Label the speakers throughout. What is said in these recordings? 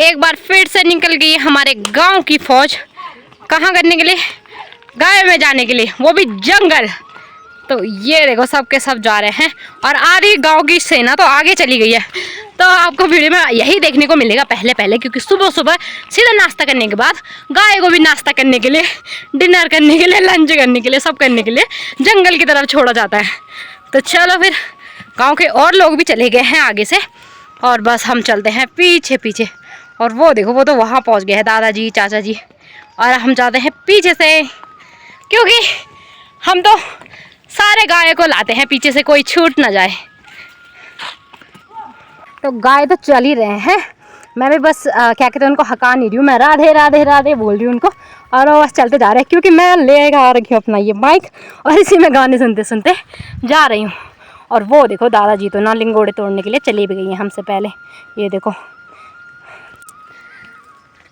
Speaker 1: एक बार फिर से निकल गई हमारे गांव की फौज। कहाँ करने के लिए? गाय में जाने के लिए, वो भी जंगल। तो ये देखो सब के सब जा रहे हैं और आधी गांव की सेना तो आगे चली गई है। तो आपको वीडियो में यही देखने को मिलेगा पहले पहले, क्योंकि सुबह सुबह सीधा नाश्ता करने के बाद गाय को भी नाश्ता करने के लिए, डिनर करने के लिए, लंच करने के लिए, सब करने के लिए जंगल की तरफ छोड़ा जाता है। तो चलो फिर, गांव के और लोग भी चले गए हैं आगे से और बस हम चलते हैं पीछे पीछे। और वो देखो, वो तो वहाँ पहुँच गए हैं दादाजी, चाचा जी, और हम जाते हैं पीछे से, क्योंकि हम तो सारे गाय को लाते हैं पीछे से, कोई छूट ना जाए। तो गाय तो चल ही रहे हैं, मैं भी बस क्या कहते हैं उनको हका नहीं रही हूँ, मैं राधे राधे राधे बोल रही हूँ उनको, और वो बस चलते जा रहे हैं, क्योंकि मैं ले आ रखी हूँ अपना ये बाइक और इसी में गाने सुनते सुनते जा रही हूँ। और वो देखो दादाजी तो ना लिंगोड़े तोड़ने के लिए चली भी गई हैं हमसे पहले, ये देखो।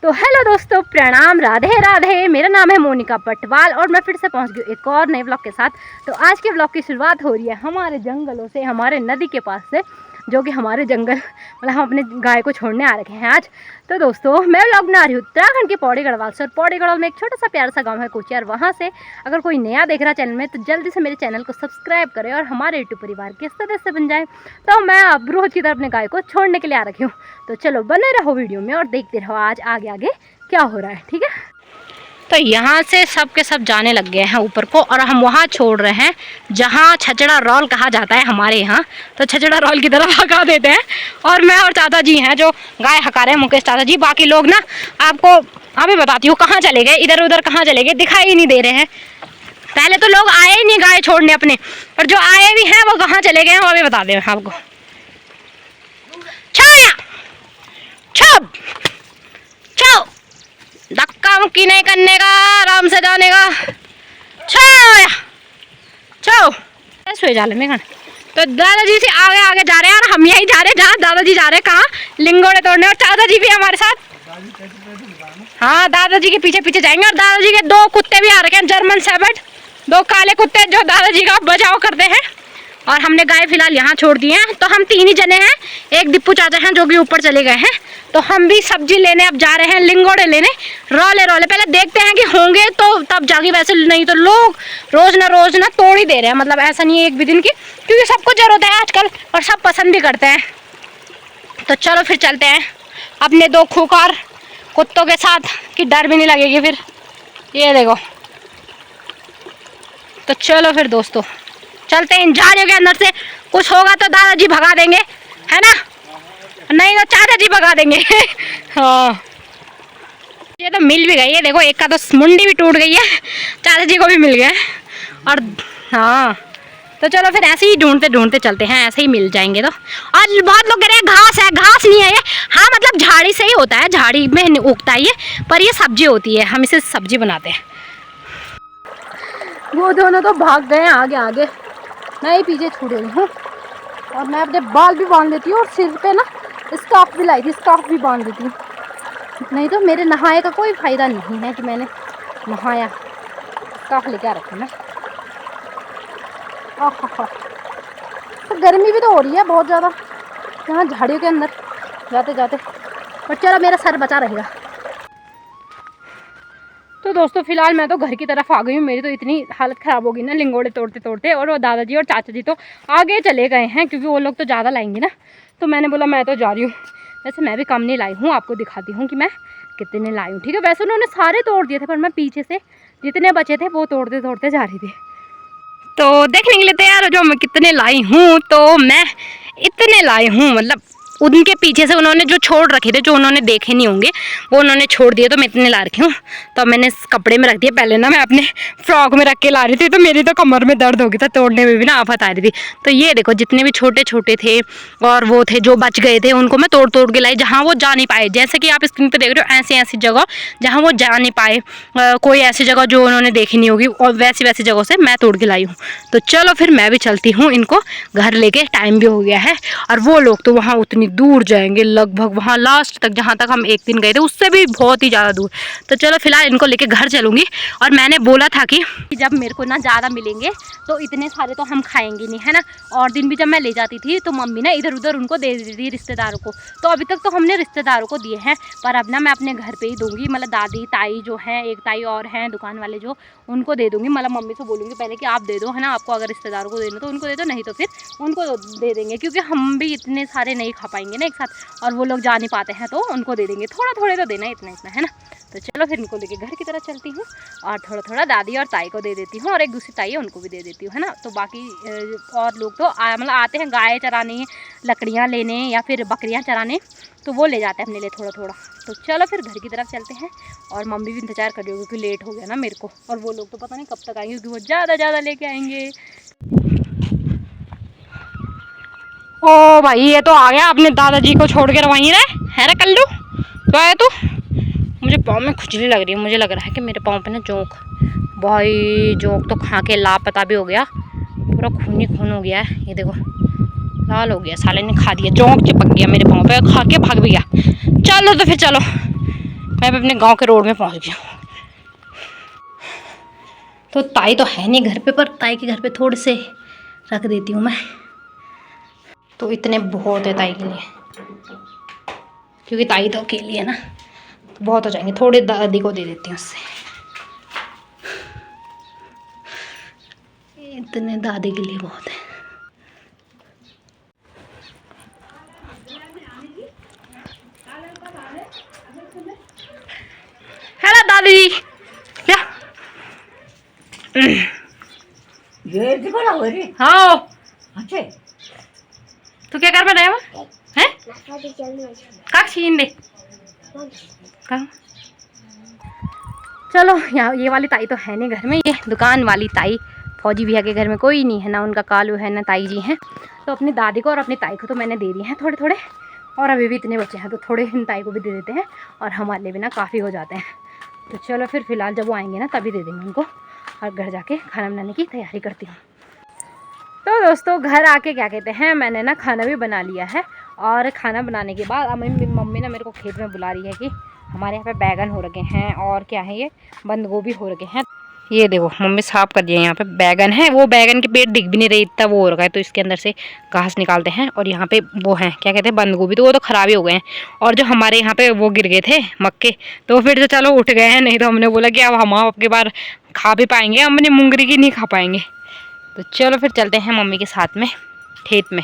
Speaker 1: तो हेलो दोस्तों, प्रणाम, राधे राधे। मेरा नाम है मोनिका पटवाल और मैं फिर से पहुंच गई एक और नए ब्लॉग के साथ। तो आज के ब्लॉग की शुरुआत हो रही है हमारे जंगलों से, हमारे नदी के पास से, जो कि हमारे जंगल, मतलब हम अपने गाय को छोड़ने आ रखे हैं आज। तो दोस्तों मैं ब्लॉग बना रही हूँ उत्तराखंड के पौड़ी गढ़वाल से, और पौड़ी गढ़वाल में एक छोटा सा प्यारा सा गांव है कुचियार। वहाँ से अगर कोई नया देख रहा है चैनल में तो जल्दी से मेरे चैनल को सब्सक्राइब करें और हमारे यूट्यूब परिवार के सदस्य बन जाएं। तो मैं अब रोज की तरह अपने गाय को छोड़ने के लिए आ रखी हूँ। तो चलो बने रहो वीडियो में और देखते रहो आज आगे आगे क्या हो रहा है, ठीक है। तो यहाँ से सब के सब जाने लग गए हैं ऊपर को, और हम वहाँ छोड़ रहे हैं जहाँ छचड़ा रौल कहा जाता है हमारे यहाँ। तो छचड़ा रौल की तरफ हका देते हैं, और मैं और चाचा जी हैं जो गाय हका रहे हैं, मुकेश चाचा जी। बाकी लोग ना आपको अभी बताती हूँ कहाँ चले गए, इधर उधर कहाँ चले गए, दिखाई ही नहीं दे रहे हैं। पहले तो लोग आए ही नहीं गाय छोड़ने अपने, और जो आए भी हैं वो कहाँ चले गए हैं वो अभी बता दें आपको। छाया छप छो, धक्का मुक्की नहीं करने का, आराम से जाने का। छाया छो, सोए जाले में खाना। तो दादाजी से आगे आगे जा रहे हैं और हम यही जा रहे हैं जहाँ दादाजी जा रहे हैं, कहाँ? लिंगोड़े तोड़ने। और चाचा जी भी हमारे साथ, हाँ दादाजी के पीछे पीछे जाएंगे। और दादाजी के दो कुत्ते भी आ रखे हैं, जर्मन शेफर्ड, दो काले कुत्ते जो दादाजी का बचाव करते हैं। और हमने गाय फिलहाल यहाँ छोड़ दी हैं। तो हम 3 ही जने हैं, एक दीपू चाचा हैं जो कि ऊपर चले गए हैं। तो हम भी सब्जी लेने अब जा रहे हैं, लिंगोड़े लेने, रौले रौले। पहले देखते हैं कि होंगे तो तब जाके, वैसे नहीं तो लोग रोज ना तोड़ ही दे रहे हैं। मतलब ऐसा नहीं है एक भी दिन की, क्योंकि सबको जरूरत है आजकल और सब पसंद भी करते हैं। तो चलो फिर चलते हैं अपने 2 खूंखार कुत्तों के साथ, कि डर भी नहीं लगेगी फिर, ये देखो। तो चलो फिर दोस्तों चलते हैं इन झाड़ियों के अंदर से। कुछ होगा तो दादाजी भगा देंगे, है ना, नहीं तो चाचा जी भगा देंगे। हाँ, ये तो मिल भी गई है, देखो एक का तो मुंडी भी टूट गई है, चाचा जी को भी मिल गया। और हाँ, तो चलो फिर ऐसे ही ढूंढते ढूंढते चलते हैं, ऐसे ही मिल जाएंगे। तो आज बहुत लोग कह रहे हैं घास है, घास नहीं है ये। हाँ मतलब झाड़ी से ही होता है, झाड़ी में उगता है ये, पर ये सब्जी होती है, हम इसे सब्जी बनाते हैं। वो दोनों तो भाग गए आगे आगे, मैं ही पीछे छूट गई हूँ। और मैं अपने बाल भी बांध लेती हूँ और सिर पे ना स्कार्फ भी लाई थी, स्कार्फ भी बांध देती हूँ, नहीं तो मेरे नहाए का कोई फ़ायदा नहीं है कि मैंने नहाया। स्कार्फ लेके आ रखा मैं। तो गर्मी भी तो हो रही है बहुत ज़्यादा यहाँ झाड़ियों के अंदर जाते जाते, पर चलो मेरा सर बचा रहेगा। तो दोस्तों फिलहाल मैं तो घर की तरफ आ गई हूँ। मेरी तो इतनी हालत ख़राब हो गई ना लिंगोड़े तोड़ते तोड़ते, और वो दादाजी और चाचा जी तो आगे चले गए हैं, क्योंकि वो लोग तो ज़्यादा लाएंगे ना। तो मैंने बोला मैं तो जा रही हूँ। वैसे मैं भी कम नहीं लाई हूँ, आपको दिखाती हूँ कि मैं कितने लाई हूँ, ठीक है। वैसे उन्होंने सारे तोड़ दिए थे, पर मैं पीछे से जितने बचे थे वो तोड़ते तोड़ते जा रही थी। तो देखने के लिए तैयार हो जो मैं कितने लाई हूँ। तो मैं इतने लाई हूँ, मतलब उनके पीछे से उन्होंने जो छोड़ रखे थे, जो उन्होंने देखे नहीं होंगे वो उन्होंने छोड़ दिए, तो मैं इतने ला रखी हूँ। तो मैंने इस कपड़े में रख दिए। पहले ना मैं अपने फ्रॉक में रख के ला रही थी, तो मेरी तो कमर में दर्द हो गया था, तोड़ने में भी ना आफत आ रही थी। तो ये देखो जितने भी छोटे छोटे थे और वो थे जो बच गए थे, उनको मैं तोड़ तोड़ के लाई, जहाँ वो जा नहीं पाए। जैसे कि आप स्क्रीन पर देख रहे हो, ऐसी ऐसी जगह जहाँ वो जा नहीं पाए, कोई ऐसी जगह जो उन्होंने देखी नहीं होगी, और वैसी वैसी जगह से मैं तोड़ के लाई हूँ। तो चलो फिर मैं भी चलती हूँ, इनको घर लेके, टाइम भी हो गया है। और वो लोग तो वहाँ उतनी कितनी दूर जाएंगे, लगभग वहाँ लास्ट तक जहाँ तक हम एक दिन गए थे उससे भी बहुत ही ज़्यादा दूर। तो चलो फिलहाल इनको लेके घर चलूँगी। और मैंने बोला था कि जब मेरे को ना ज़्यादा मिलेंगे तो इतने सारे तो हम खाएंगे नहीं, है ना। और दिन भी जब मैं ले जाती थी तो मम्मी ना इधर उधर उनको दे देती थी रिश्तेदारों को। तो अभी तक तो हमने रिश्तेदारों को दिए हैं, पर अब ना मैं अपने घर पे ही दूंगी। मतलब दादी ताई जो हैं, एक ताई और हैं दुकान वाले जो, उनको दे दूंगी। मतलब मम्मी से बोलूँगी पहले कि आप दे दो, है ना। आपको अगर रिश्तेदारों को देना तो उनको दे दो, नहीं तो फिर उनको दे देंगे, क्योंकि हम भी इतने सारे नहीं खा पाएंगे ना एक साथ, और वो लोग जा नहीं पाते हैं तो उनको दे देंगे। थोड़ा थोड़े तो देना, इतना इतना, है ना। तो चलो फिर इनको लेके घर की तरफ चलती हूँ और थोड़ा थोड़ा दादी और ताई को दे देती हूँ, और एक दूसरी ताई है उनको भी दे देती हूँ, है ना। तो बाकी और लोग तो मतलब आते हैं गाय चराने, लकड़ियाँ लेने या फिर बकरियाँ चराने, तो वो ले जाते हैं अपने लिए थोड़ा थोड़ा। तो चलो फिर घर की तरफ चलते हैं। और मम्मी भी इंतज़ार कर रही होगी क्योंकि लेट हो गया ना मेरे को, और वो लोग तो पता नहीं कब तक आएंगे क्योंकि वो ज़्यादा लेके आएंगे। ओ भाई ये तो आ गया, अपने दादाजी को छोड़ के वहीं रहे, है ना कल्लू। तो आया तू। मुझे पाँव में खुजली लग रही है, मुझे लग रहा है कि मेरे पाँव पे ना जोंक, भाई जोंक तो खा के लापता भी हो गया, पूरा खून ही खून हो गया है। ये देखो लाल हो गया, साले ने खा दिया, जोंक चिपक गया मेरे पाँव पे, खा के भाग भी गया। चलो तो फिर चलो, मैं अपने गांव के रोड में पहुंच गया। तो ताई तो है नहीं घर पे, पर ताई के घर पे थोड़े से रख देती हूँ मैं, तो इतने बहुत है ताई के लिए, क्योंकि ताई तो अकेली है ना, तो बहुत हो जाएंगे। थोड़े दादी को दे देती हूँ उससे, इतने दादी के लिए बहुत है। हेलो दादी जी, क्या हाँ
Speaker 2: अच्छे
Speaker 1: तो क्या कर में रहे हो हैं? काट छीन दे कहाँ? चलो यहाँ ये वाली ताई तो है नहीं घर में, ये दुकान वाली ताई फौजी भैया के घर में कोई नहीं है ना, उनका कालू है ना ताई जी हैं। तो अपनी दादी को और अपनी ताई को तो मैंने दे दिए हैं थोड़े थोड़े, और अभी भी इतने बच्चे हैं तो थोड़े इन ताई को भी दे देते हैं, और हमारे लिए भी ना काफ़ी हो जाते हैं। तो चलो फिर फ़िलहाल जब वो आएंगे ना तभी दे देंगे उनको, और घर जाके खाना बनाने की तैयारी करती हूँ। तो दोस्तों घर आके क्या कहते हैं, मैंने ना खाना भी बना लिया है, और खाना बनाने के बाद मम्मी ना मेरे को खेत में बुला रही है कि हमारे यहाँ पे बैगन हो रखे हैं, और क्या है ये बंद गोभी हो रखे हैं। ये देखो मम्मी साफ कर दिया, यहाँ पे बैगन है, वो बैगन के पेड़ दिख भी नहीं रहे, इतना वो हो रखा है, तो इसके अंदर से घास निकालते हैं। और यहाँ पे वो हैं क्या कहते हैं बंद गोभी, तो वो तो ख़राब ही हो गए हैं। और जो हमारे यहाँ पे वो गिर गए थे मक्के, तो फिर तो चलो उठ गए हैं, नहीं तो हमने बोला कि अब हम आपके बार खा भी पाएंगे, हमने मूंगरी की नहीं खा पाएंगे। तो चलो फिर चलते हैं मम्मी के साथ में खेत में।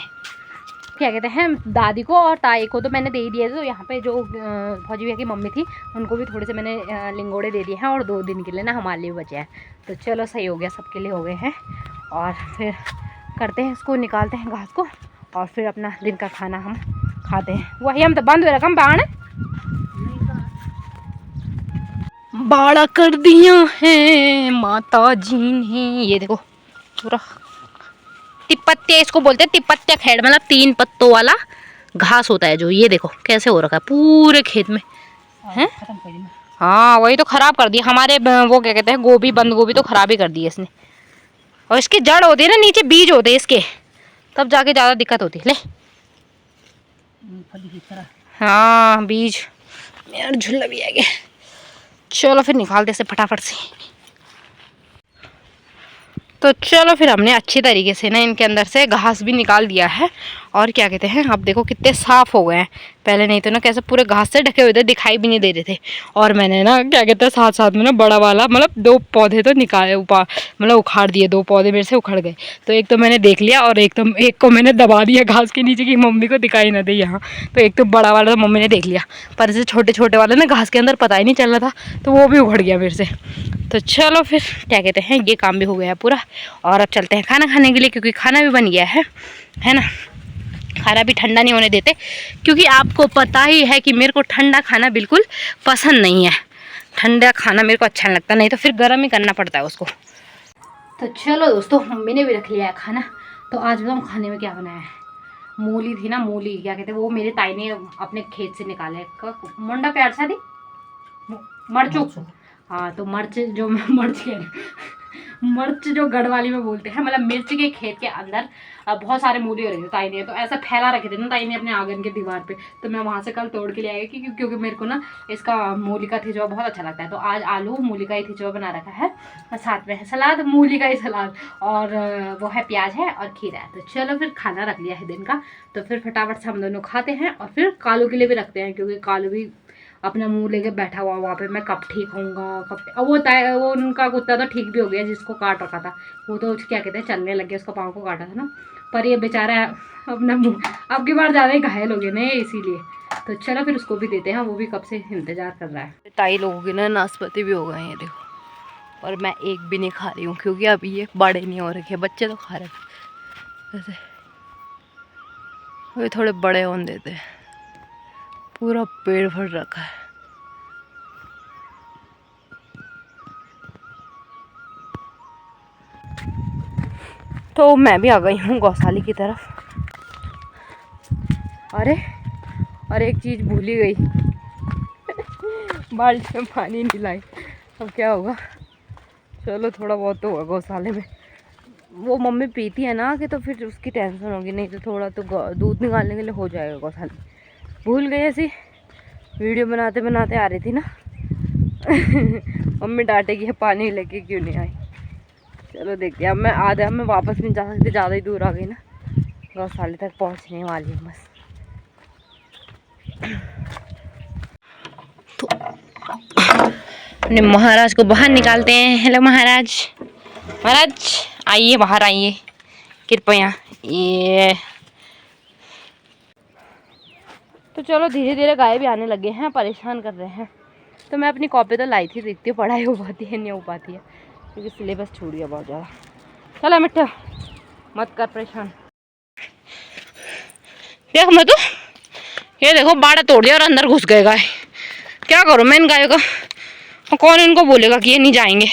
Speaker 1: क्या कहते हैं दादी को और ताई को तो मैंने दे ही दिए थे, तो यहाँ पे जो फौजी भैया की मम्मी थी उनको भी थोड़े से मैंने लिंगोड़े दे दिए हैं, और 2 दिन के लिए ना हमारे लिए बचे हैं। तो चलो सही हो गया, सबके लिए हो गए हैं। और फिर करते हैं इसको, निकालते हैं घास को, और फिर अपना दिन का खाना हम खाते हैं। वही हम तो बंद हुए रकम बाण बाड़ा कर दिया है माता जी ने। ये देखो पूरा तिपत्ते इसको बोलते हैं, तिपत्ते खेड़, मतलब 3 पत्तों वाला घास होता है जो, ये देखो कैसे हो रखा है पूरे खेत में है। हाँ वही तो खराब कर दिया हमारे वो क्या कहते हैं गोभी, बंद गोभी तो खराब ही कर दी है इसने। और इसकी जड़ होती है ना, नीचे बीज होते हैं इसके, तब जाके ज़्यादा दिक्कत होती है। ले हाँ बीज, मेरा झुल्ला भी आ गया। चलो फिर निकालते इसे फटाफट से। तो चलो फिर हमने अच्छी तरीके से ना इनके अंदर से घास भी निकाल दिया है, और क्या कहते हैं अब देखो कितने साफ़ हो गए हैं। पहले नहीं तो ना कैसे पूरे घास से ढके हुए थे, दिखाई भी नहीं दे रहे थे। और मैंने ना क्या कहते हैं साथ साथ में ना बड़ा वाला मतलब 2 पौधे तो निकाले, मतलब उखाड़ दिए, 2 पौधे मेरे से उखड़ गए। तो एक तो मैंने देख लिया, और एक को मैंने दबा दिया घास के नीचे कि मम्मी को दिखाई ना दे यहाँ। तो एक तो बड़ा वाला तो मम्मी ने देख लिया, पर ऐसे छोटे छोटे वाले ना घास के अंदर पता ही नहीं चल रहा था, तो वो भी उखड़ गया मेरे से। तो चलो फिर क्या कहते हैं ये काम भी हो गया पूरा, और अब चलते हैं खाना खाने के लिए, क्योंकि खाना भी बन गया है ना। खाना भी ठंडा नहीं होने देते, क्योंकि आपको पता ही है कि मेरे को ठंडा खाना बिल्कुल पसंद नहीं है। ठंडा खाना मेरे को अच्छा नहीं लगता, नहीं तो फिर गर्म ही करना पड़ता है उसको। तो चलो दोस्तों मम्मी ने भी रख लिया है खाना। तो आज बताऊँ खाने में क्या बनाया है। मूली थी ना, मूली क्या कहते हैं वो मेरे ताई ने अपने खेत से निकाला है, मुंडा प्यार सा दी मर्चू। हाँ तो मर्च जो मर्च कह मिर्च जो गढ़वाली में बोलते हैं, मतलब मिर्च के खेत के अंदर बहुत सारे मूली हो रहे थे ताई ने, तो ऐसा फैला रखे थे ना ताई ने अपने आंगन के दीवार पे। तो मैं वहाँ से कल तोड़ के ले आई क्योंकि मेरे को ना इसका मूली का थिचवा बहुत अच्छा लगता है। तो आज आलू मूली का ही थिचवा बना रखा है और साथ में है सलाद, मूली का ही सलाद, और वो है प्याज है और खीरा है। तो चलो फिर खाना रख लिया है दिन का, तो फिर फटाफट से हम दोनों खाते हैं और फिर कालू के लिए भी रखते हैं, क्योंकि कालू भी अपना मुंह लेके बैठा हुआ वहाँ पे। मैं कब ठीक होऊंगा कब, अब वो उनका कुत्ता तो ठीक भी हो गया जिसको काट रखा था, वो तो क्या कहते हैं चलने लग गया, उसका पाँव को काटा था ना। पर ये बेचारा अपना मुँह अब की बार ज़्यादा ही घायल हो गया ना इसीलिए। तो चलो फिर उसको भी देते हैं, वो भी कब से इंतज़ार कर रहा है। ताई लोगों की ना नाशपाती भी हो गए हैं देखो, और मैं एक भी नहीं खा रही हूँ क्योंकि अभी ये बड़े नहीं हो रखे, बच्चे तो खा रहे वैसे, वे थोड़े बड़े होने देते। पूरा पेड़ भर रखा है। तो मैं भी आ गई हूँ गौशाली की तरफ। अरे और एक चीज़ भूल ही गई, बाल्टी में पानी नहीं लाई। अब क्या होगा, चलो थोड़ा बहुत तो होगा गौशाले में, वो मम्मी पीती है ना कि तो फिर उसकी टेंशन होगी, नहीं तो थोड़ा तो दूध निकालने के लिए हो जाएगा गौशाले। भूल गई ऐसी वीडियो बनाते बनाते आ रही थी ना मम्मी डांटेगी पानी लेके क्यों नहीं आई। चलो देखते हैं, अब मैं वापस नहीं जा सकती, ज़्यादा ही दूर आ गई ना, गौशाले तक पहुंचने वाली हूँ बस। तो अपने महाराज को बाहर निकालते हैं। हेलो महाराज, महाराज आइए बाहर आइए कृपया। ये तो चलो धीरे धीरे गाय भी आने लगे हैं, परेशान कर रहे हैं। तो मैं अपनी कॉपी तो लाई थी, देखती हूँ पढ़ाई हो पाती है नहीं हो पाती है, क्योंकि सिलेबस छूट गया बहुत ज़्यादा। चलो मिट्टा मत कर परेशान। देख मैं तो ये देखो बाड़ा तोड़ दिया और अंदर घुस गए गाय। क्या करूँ मैं इन गायों का, कौन इनको बोलेगा कि ये नहीं जाएंगे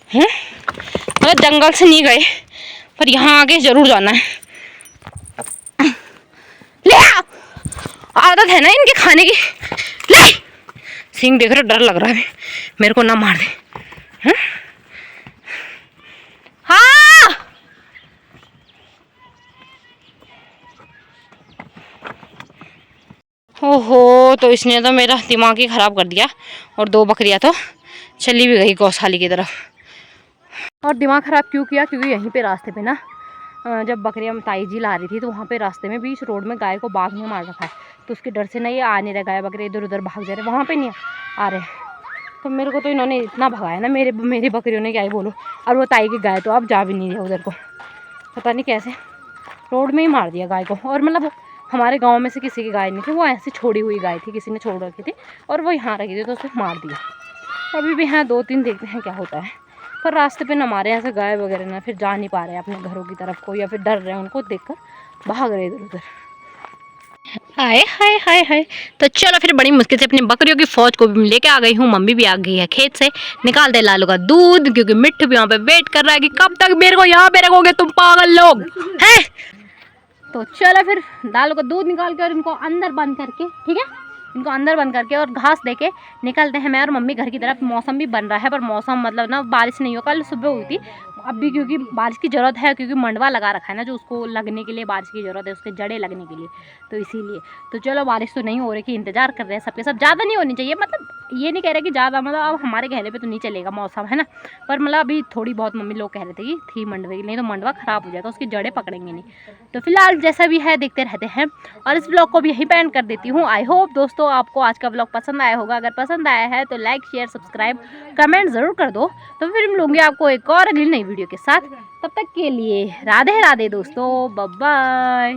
Speaker 1: हैं। मतलब जंगल से नहीं गए पर यहाँ आगे जरूर जाना है। ले आदत है ना इनके खाने की। ले सिंह देख रहे, डर लग रहा है मेरे को, ना मार दे। हाँ ओहो, तो इसने तो मेरा दिमाग ही ख़राब कर दिया। और 2 बकरियां तो चली भी गई गौशाली की तरफ। और दिमाग ख़राब क्यों किया, क्योंकि यहीं पे रास्ते पे ना जब बकरियां ताई जी ला रही थी तो वहाँ पे रास्ते में बीच रोड में गाय को बाघ ने मार रखा है। तो उसके डर से ना ये आ नहीं रहा, गाय बकरे इधर उधर भाग जा रहे, वहाँ पे नहीं आ रहे। तो मेरे को तो इन्होंने इतना भगाया ना, मेरी बकरियों ने, क्या ही बोलो। और वो ताई की गाय तो अब जा भी नहीं रही उधर को, पता नहीं कैसे रोड में ही मार दिया गाय को। और मतलब हमारे गांव में से किसी की गाय नहीं थी, वो ऐसी छोड़ी हुई गाय थी, किसी ने छोड़ रखी थी और वो यहाँ रखी थी, तो उसने मार दिया। अभी भी हैं 2-3, देखते हैं क्या होता है। पर रास्ते पे न मारे ऐसे गाय वगैरह ना, फिर जा नहीं पा रहे अपने घरों की तरफ को, या फिर डर रहे हैं उनको देखकर भाग रहे इधर उधर। हाय हाय हाय हाय। तो चलो फिर बड़ी मुश्किल से अपनी बकरियों की फौज को भी लेके आ गई हूँ। मम्मी भी आ गई है खेत से, निकाल दे लालू का दूध, क्योंकि मिट्टू भी यहाँ पे वेट कर रहा है कि कब तक मेरे को यहाँ पे रखोगे तुम पागल लोग हैं। तो चलो फिर लालू का दूध निकाल के और इनको अंदर बंद करके, ठीक है, इनको अंदर बंद करके और घास देके निकलते हैं मैं और मम्मी घर की तरफ। मौसम भी बन रहा है, पर मौसम मतलब ना बारिश नहीं हो, कल सुबह हुई थी, अब भी क्योंकि बारिश की ज़रूरत है, क्योंकि मंडवा लगा रखा है ना, जो उसको लगने के लिए बारिश की ज़रूरत है, उसके जड़ें लगने के लिए, तो इसीलिए। तो चलो बारिश तो नहीं हो रही, कि इंतज़ार कर रहे हैं सबके सब। ज़्यादा नहीं होनी चाहिए, मतलब ये नहीं कह रहे कि ज़्यादा, मतलब अब हमारे कहने पे तो नहीं चलेगा मौसम, है ना। पर मतलब अभी थोड़ी बहुत मम्मी लोग कह रहे थे कि थी मंडवे की, नहीं तो मंडवा ख़राब हो जाएगा, उसकी जड़ें पकड़ेंगे नहीं। तो फिलहाल जैसा भी है देखते रहते हैं, और इस ब्लॉग को भी यहीं पे एंड कर देती हूँ। आई होप दोस्तों आपको आज का ब्लॉग पसंद आया होगा। अगर पसंद आया है तो लाइक शेयर सब्सक्राइब कमेंट ज़रूर कर दो। तो फिर मिलूंगी आपको एक और अगली नई वीडियो के साथ। तब तक के लिए राधे राधे दोस्तों, बाय बाय।